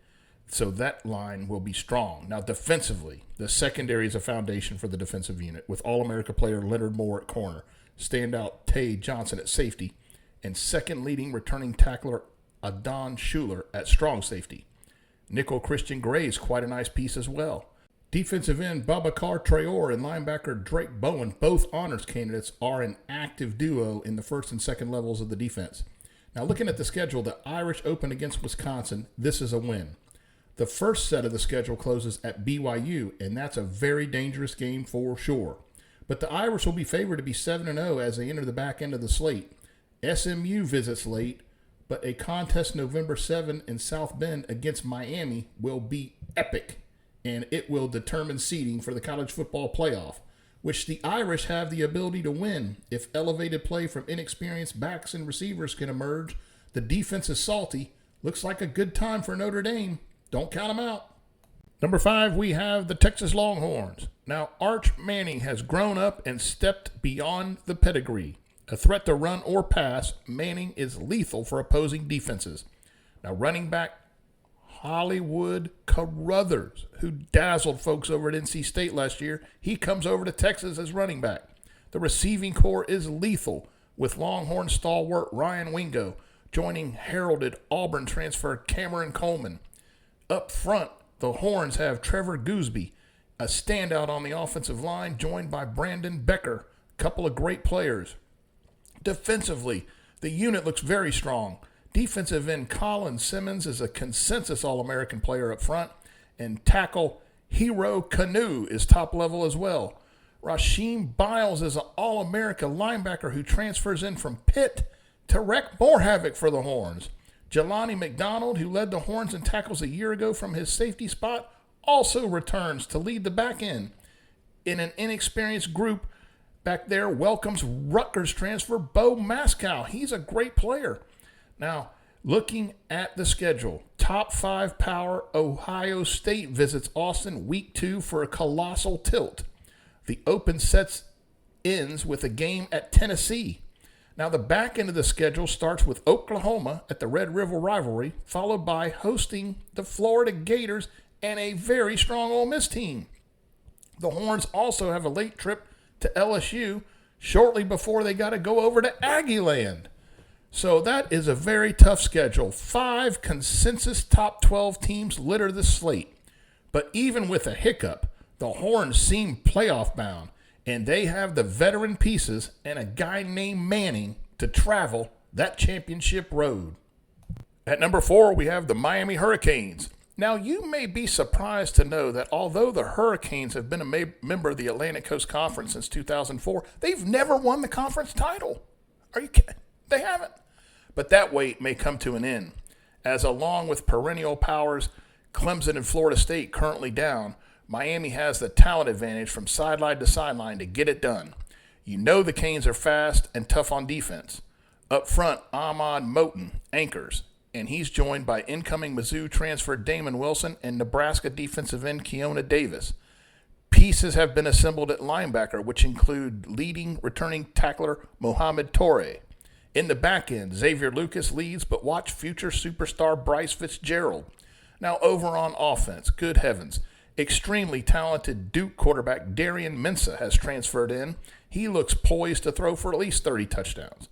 [SPEAKER 1] So that line will be strong. Now, defensively, the secondary is a foundation for the defensive unit, with All-America player Leonard Moore at corner, standout Tay Johnson at safety, and second leading returning tackler Adon Schuler at strong safety. Nickel Christian Gray is quite a nice piece as well. Defensive end Babacar Traore and linebacker Drake Bowen, both honors candidates, are an active duo in the first and second levels of the defense. Now, looking at the schedule, the Irish open against Wisconsin. This is a win. The first set of the schedule closes at BYU, and that's a very dangerous game for sure. But the Irish will be favored to be 7-0 as they enter the back end of the slate. SMU visits late, but a contest November 7 in South Bend against Miami will be epic, and it will determine seeding for the college football playoff, which the Irish have the ability to win if elevated play from inexperienced backs and receivers can emerge. The defense is salty. Looks like a good time for Notre Dame. Don't count them out. Number 5, we have the Texas Longhorns. Now, Arch Manning has grown up and stepped beyond the pedigree. A threat to run or pass, Manning is lethal for opposing defenses. Now, running back Hollywood Carruthers, who dazzled folks over at NC State last year, he comes over to Texas as running back. The receiving corps is lethal, with Longhorn stalwart Ryan Wingo joining heralded Auburn transfer Cameron Coleman. Up front, the Horns have Trevor Gooseby, a standout on the offensive line, joined by Brandon Becker, a couple of great players. Defensively, the unit looks very strong. Defensive end Colin Simmons is a consensus All-American player up front, and tackle Hero Kanu is top level as well. Rasheem Biles is an All-America linebacker who transfers in from Pitt to wreak more havoc for the Horns. Jelani McDonald, who led the Horns in tackles a year ago from his safety spot, also returns to lead the back end. In an inexperienced group back there, welcomes Rutgers transfer Bo Mascow. He's a great player. Now, looking at the schedule, top 5 power Ohio State visits Austin week 2 for a colossal tilt. The open sets ends with a game at Tennessee. Now, the back end of the schedule starts with Oklahoma at the Red River Rivalry, followed by hosting the Florida Gators and a very strong Ole Miss team. The Horns also have a late trip to LSU shortly before they got to go over to Aggieland. So that is a very tough schedule. 5 consensus top 12 teams litter the slate. But even with a hiccup, the Horns seem playoff bound, and they have the veteran pieces and a guy named Manning to travel that championship road. At number 4, we have the Miami Hurricanes. Now, you may be surprised to know that although the Hurricanes have been a member of the Atlantic Coast Conference since 2004, they've never won the conference title. Are you kidding? They haven't. But that wait may come to an end, as along with perennial powers Clemson and Florida State currently down, Miami has the talent advantage from sideline to sideline to get it done. You know the Canes are fast and tough on defense. Up front, Ahmad Moten anchors, and he's joined by incoming Mizzou transfer Damon Wilson and Nebraska defensive end Keona Davis. Pieces have been assembled at linebacker, which include leading returning tackler Mohamed Torre. In the back end, Xavier Lucas leads, but watch future superstar Bryce Fitzgerald. Now over on offense, good heavens, extremely talented Duke quarterback Darian Mensah has transferred in. He looks poised to throw for at least 30 touchdowns.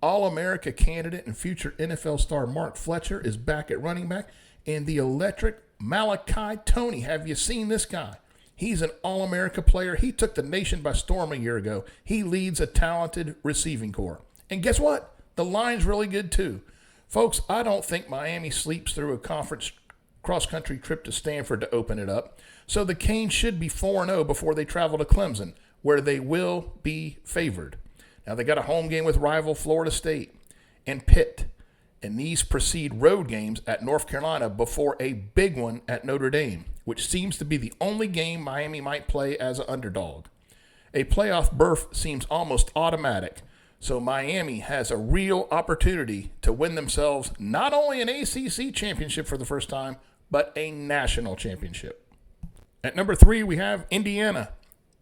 [SPEAKER 1] All-America candidate and future NFL star Mark Fletcher is back at running back, and the electric Malachi Toney. Have you seen this guy? He's an All-America player. He took the nation by storm a year ago. He leads a talented receiving corps. And guess what? The line's really good too. Folks, I don't think Miami sleeps through a conference cross-country trip to Stanford to open it up. So the Canes should be 4-0 before they travel to Clemson, where they will be favored. Now, they got a home game with rival Florida State and Pitt, and these precede road games at North Carolina before a big one at Notre Dame, which seems to be the only game Miami might play as an underdog. A playoff berth seems almost automatic, so Miami has a real opportunity to win themselves not only an ACC championship for the first time, but a national championship. At number 3, we have Indiana.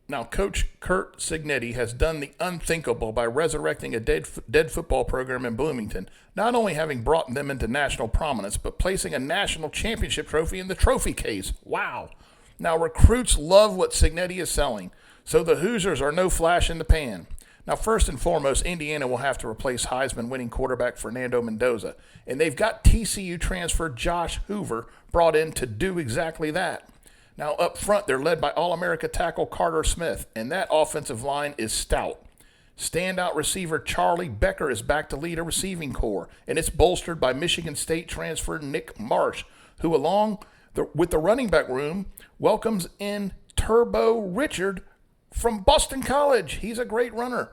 [SPEAKER 1] Now, Coach Curt Cignetti has done the unthinkable by resurrecting a dead football program in Bloomington, not only having brought them into national prominence, but placing a national championship trophy in the trophy case. Wow. Now, recruits love what Cignetti is selling, so the Hoosiers are no flash in the pan. Now, first and foremost, Indiana will have to replace Heisman-winning quarterback Fernando Mendoza, and they've got TCU transfer Josh Hoover brought in to do exactly that. Now, up front, they're led by All-America tackle Carter Smith, and that offensive line is stout. Standout receiver Charlie Becker is back to lead a receiving corps, and it's bolstered by Michigan State transfer Nick Marsh, who, with the running back room, welcomes in Turbo Richard from Boston College. He's a great runner.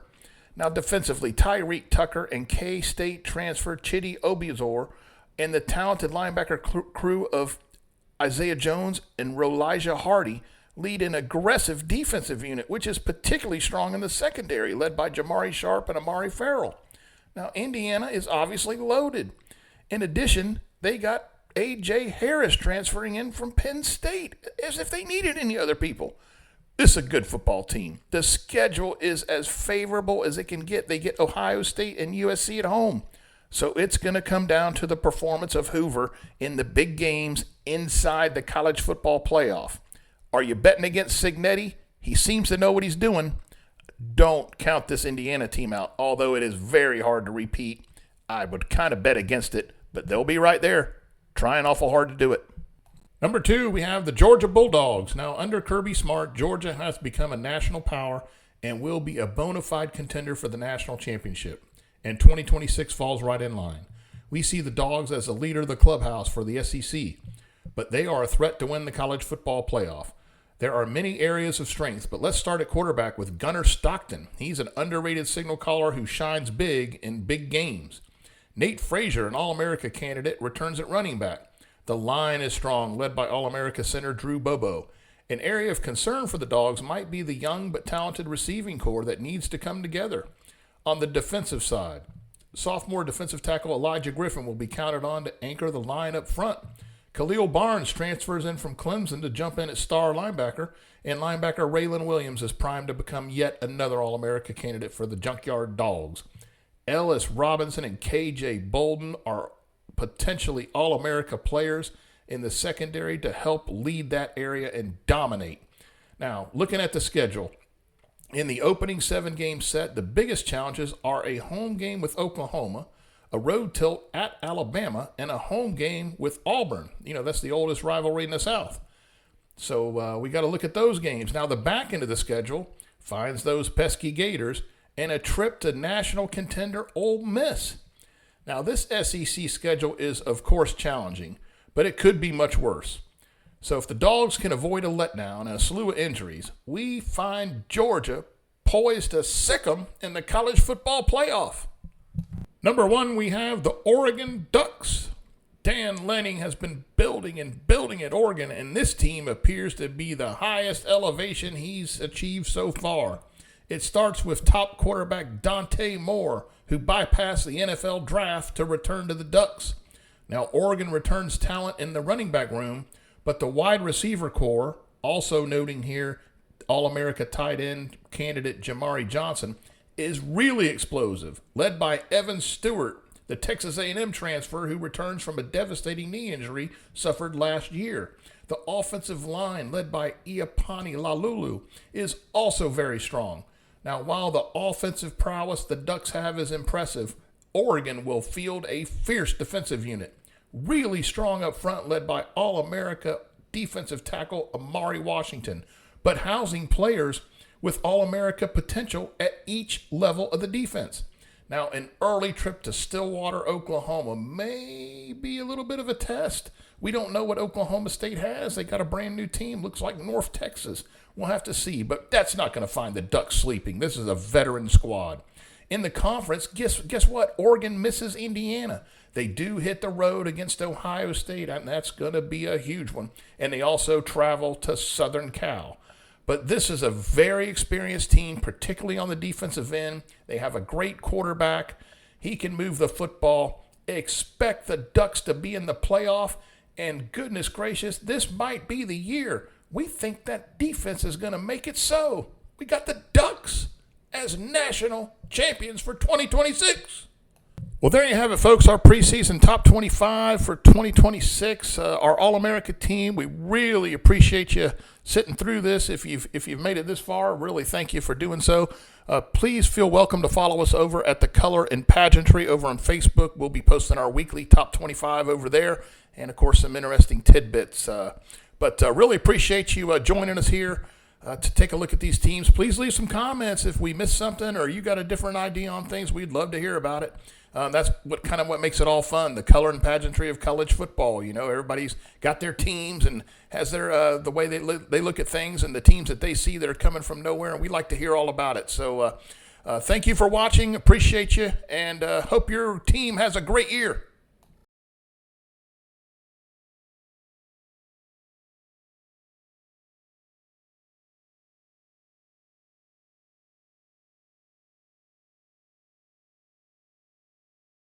[SPEAKER 1] Now, defensively, Tyreek Tucker and K-State transfer Chidi Obiazor and the talented linebacker crew of Isaiah Jones and Rolijah Hardy lead an aggressive defensive unit, which is particularly strong in the secondary, led by Jamari Sharp and Amari Farrell. Now, Indiana is obviously loaded. In addition, they got A.J. Harris transferring in from Penn State, as if they needed any other people. This is a good football team. The schedule is as favorable as it can get. They get Ohio State and USC at home. So it's going to come down to the performance of Hoover in the big games inside the college football playoff. Are you betting against Cignetti? He seems to know what he's doing. Don't count this Indiana team out, although it is very hard to repeat. I would kind of bet against it, but they'll be right there, trying awful hard to do it. Number 2, we have the Georgia Bulldogs. Now, under Kirby Smart, Georgia has become a national power and will be a bona fide contender for the national championship. And 2026 falls right in line. We see the Dogs as the leader of the clubhouse for the SEC, but they are a threat to win the college football playoff. There are many areas of strength, but let's start at quarterback with Gunnar Stockton. He's an underrated signal caller who shines big in big games. Nate Frazier, an All-America candidate, returns at running back. The line is strong, led by All-America center Drew Bobo. An area of concern for the Dogs might be the young but talented receiving corps that needs to come together. On the defensive side, sophomore defensive tackle Elijah Griffin will be counted on to anchor the line up front. Khalil Barnes transfers in from Clemson to jump in at star linebacker, and linebacker Raylan Williams is primed to become yet another All-America candidate for the Junkyard Dogs. Ellis Robinson and KJ Bolden are potentially All-America players in the secondary to help lead that area and dominate. Now, looking at the schedule, in the opening 7-game set, the biggest challenges are a home game with Oklahoma, a road tilt at Alabama, and a home game with Auburn. You know, that's the oldest rivalry in the South. So we got to look at those games. Now, the back end of the schedule finds those pesky Gators and a trip to national contender Ole Miss. Now, this SEC schedule is, of course, challenging, but it could be much worse. So if the Dogs can avoid a letdown and a slew of injuries, we find Georgia poised to sick 'em in the college football playoff. Number 1, we have the Oregon Ducks. Dan Lanning has been building at Oregon, and this team appears to be the highest elevation he's achieved so far. It starts with top quarterback Dante Moore, who bypassed the NFL draft to return to the Ducks. Now, Oregon returns talent in the running back room, but the wide receiver corps, also noting here All-America tight end candidate Jamari Johnson, is really explosive, led by Evan Stewart, the Texas A&M transfer who returns from a devastating knee injury suffered last year. The offensive line, led by Iapani Lalulu, is also very strong. Now, while the offensive prowess the Ducks have is impressive, Oregon will field a fierce defensive unit. Really strong up front, led by All-America defensive tackle Amari Washington, but housing players with All-America potential at each level of the defense. Now, an early trip to Stillwater, Oklahoma may be a little bit of a test. We don't know what Oklahoma State has. They got a brand new team. Looks like North Texas. We'll have to see, but that's not going to find the Ducks sleeping. This is a veteran squad. In the conference, guess what? Oregon misses Indiana. They do hit the road against Ohio State, and that's going to be a huge one. And they also travel to Southern Cal. But this is a very experienced team, particularly on the defensive end. They have a great quarterback. He can move the football. Expect the Ducks to be in the playoff. And goodness gracious, this might be the year. We think that defense is going to make it so. We got the Ducks as national champions for 2026. Well, there you have it, folks. Our preseason top 25 for 2026. Our All-America team. We really appreciate you sitting through this. If you've made it this far, really thank you for doing so. Please feel welcome to follow us over at the Color and Pageantry over on Facebook. We'll be posting our weekly top 25 over there, and of course some interesting tidbits. But really appreciate you joining us here to take a look at these teams. Please leave some comments if we missed something or you got a different idea on things. We'd love to hear about it. That's what makes it all fun, the color and pageantry of college football. You know, everybody's got their teams and has their the way they look at things and the teams that they see that are coming from nowhere, and we like to hear all about it. So thank you for watching. Appreciate you, and hope your team has a great year.